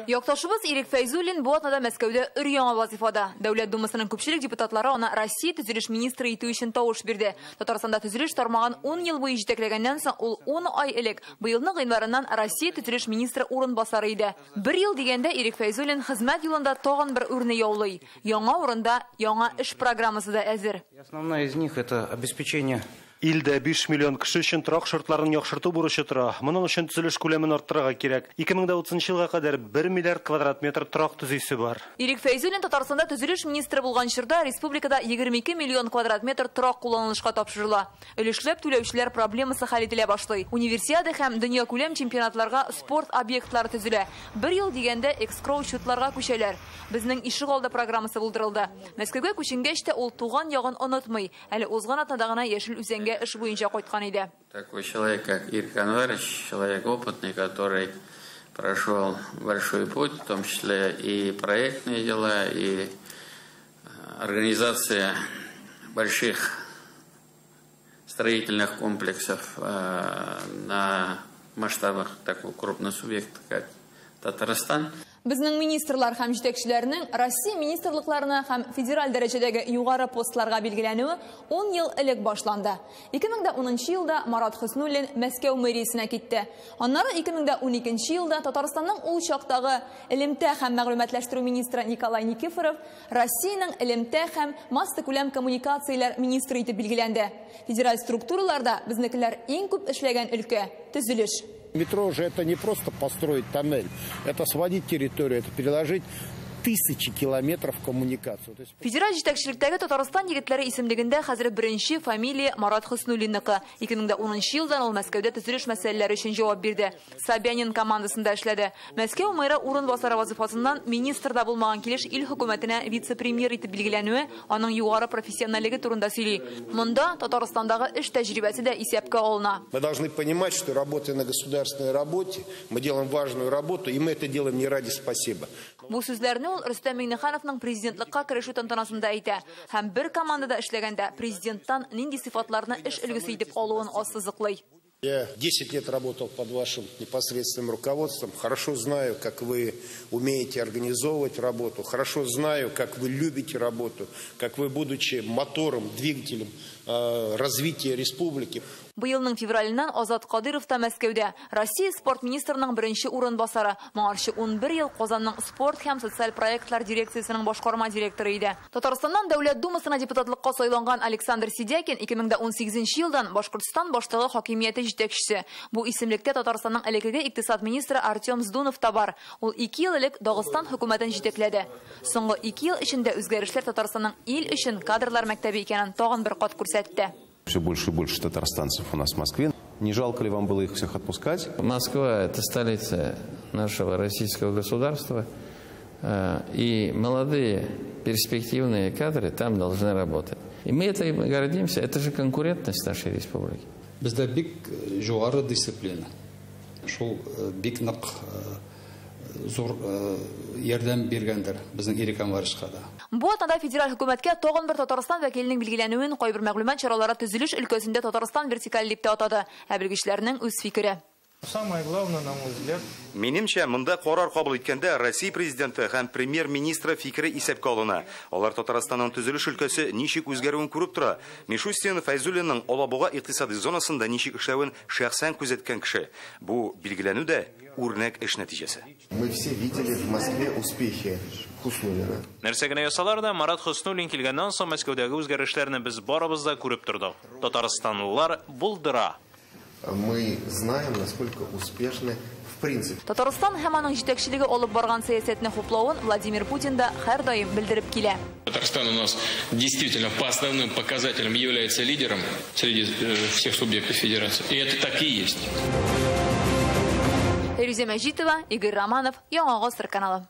Якташыбыз Ирек Фәйзуллин бу атнада Мәскәүдә өр-яңа вазифада. Дәүләт Думасының күпчелек депутатлары аны Россия төзелеш министры итү өчен тавыш бирде. Татарстанда төзелеш тармагын 10 ел буе җитәкләгәннән соң ул 10 ай элек быелның гыйнварыннан Россия төзелеш министры урынбасары иде. Бер ел дигәндә Ирек Фәйзуллин хезмәт юлында тагын бер үрне яулый. Яңа урында яңа эш программасы да әзер. Основная из них это обеспечение. Илдә 5 миллион кеше өчен торак шартларын яхшырту бурычы тора. Моның өчен төзелеш күләмен арттырырга кирәк. 2030 елга кадәр 1 миллиард квадрат метр торак төзисе бар. Ирек Фәйзуллин Татарстанда төзелеш министры булган чорда республикада 22 миллион квадрат метр торак кулланылышка тапшырыла. Өлешләп түләүчеләр проблемасы хәл ителә башлый. Универсиада һәм дөнья күләм чемпионатларга спорт объектлары төзелә. Бер ел дигәндә экскроу счетларга күчәләр. Безнең ишек алды программасы булдырылды. Мәскәүгә күченгәч тә ул туган ягын онытмый. Әле узган атнада гына Яшел Үзәнгә эш буенча кайткан иде. Такой человек, как Ирек Анварович, человек опытный, который прошел большой путь, в том числе и проектные дела, и организация больших строительных комплексов на масштабах такого крупного субъекта, как Татарстан. Безнең министрлар һәм җитәкчеләренең Россия министрлыкларына һәм федераль дәрәҗәдәге югары постларга билгеләнүе 10 ел элек башланды. 2010 елда Марат Хөснуллин Мәскәү мэриясенә китте. Аннары 2012 елда Татарстанның ул чактагы элемтә һәм мәгълүматлаштыру министры Николай Никифоров Россиянең элемтә һәм масса күләм коммуникацияләр министры итеп билгеләнде. Федераль структураларда безнекеләр иң күп эшләгән өлкә төзелеш. Метро же это не просто построить тоннель, это сводить территорию, это переложить тысячи километров коммуникацию. Федераль җитәкчелектәге Татарстан егетләре исемлегендә хәзер беренче фамилия Марат Хөснуллинныкы. 2010 елдан ул Мәскәүдә төзелеш мәсьәләләре өчен җавап бирде. Собянин командасында эшләде. Мәскәү мэры урынбасары вазифасыннан министрда булмаган килеш ил хөкүмәтенә вице-премьер итеп билгеләнүе аның югары профессионаллыгы турында сөйли. Монда Татарстандагы эш тәҗрибәсе дә исәпкә алына. Мы должны понимать, что работая на государственной работе, мы делаем важную работу, и мы это делаем не ради спасибо. Бу сүзләрне ул Рөстәм Миңнехановның президентлыкка керешү тантанасында әйтә. Һәм бер командада эшләгәндә президенттан нинди сыйфатларны эш өлгесе итеп алуын ассызыклый. Я 10 лет работал под вашим непосредственным руководством. Хорошо знаю, как вы умеете организовывать работу. Хорошо знаю, как вы любите работу. Как вы, будучи мотором, двигателем развития республики. Быелның февралыннан Азат Кадыров та Мәскәүдә. Россия спорт министрының беренче урынбасары. Моңарчы 11 ел Казанның спорт һәм социаль проектлар дирекциясенең башкарма директоры иде. Татарстаннан Дәүләт Думасына депутатлыкка сайланган Александр Сидякин 2018 елдан Башкортстан башлыгы хакимияте җитәкчесе. Бу исемлектә Татарстанның элекеге икътисад министры Артем Здунов та бар. Ул 2 ел элек Дагыстан хөкүмәтен җитәкләде. Соңгы 2 ел эчендә үзгәрешләр Татарстанның ил өчен кадрлар мәктәбе икәнен тагын бер кат күрсәтте. Все больше и больше татарстанцев у нас в Москве. Не жалко ли вам было их всех отпускать? Москва – это столица нашего российского государства. И молодые перспективные кадры там должны работать. И мы этим гордимся. Это же конкурентность нашей республики. Бездә бик жоғары дисциплина. Шул бик нык зур ярдәм биргәндер безнең Ирек Анваровичка да. Бу атнада федераль хөкүмәткә тагын бер Татарстан вәкиленең билгеләнүен кайбер мәгълүмат чаралары төзелеш өлкәсендә Татарстан вертикаль дип атады. Ә белгечләрнең үз фикере. Самое главное, на мой взгляд, Минемчә, монда карар кабул иткәндә Россия президенты һәм премьер-министры фикере исәпкә алына. Алар Татарстанның төзелеш өлкәсе ничек үзгәрүен күреп тора. Мишустин Фәйзуллинның Алабуга икътисади зонасында ничек эшләвен шәхсән күзәткән кеше. Бу билгеләнү дә үрнәк эш нәтиҗәсе. Мы все видели в Москве успехи Хөснуллина. Нәрсә генә ясалар да Марат Хөснуллин килгәннән соң Мәскәүдәге үзгәрешләрне без барыбыз да күреп тордык. Татарстанлылар булдыра. Мы знаем, насколько успешны в принципе. Татарстан һәм аның җитәкчелеге алып барган сәясәтне хуплавын Владимир Путин да һәр даим белдереп килә. Татарстан у нас действительно по основным показателям является лидером среди всех субъектов федерации. И это так и есть. Фируза Мәҗитова, Игорь Романов, Яңа Гасыр каналы.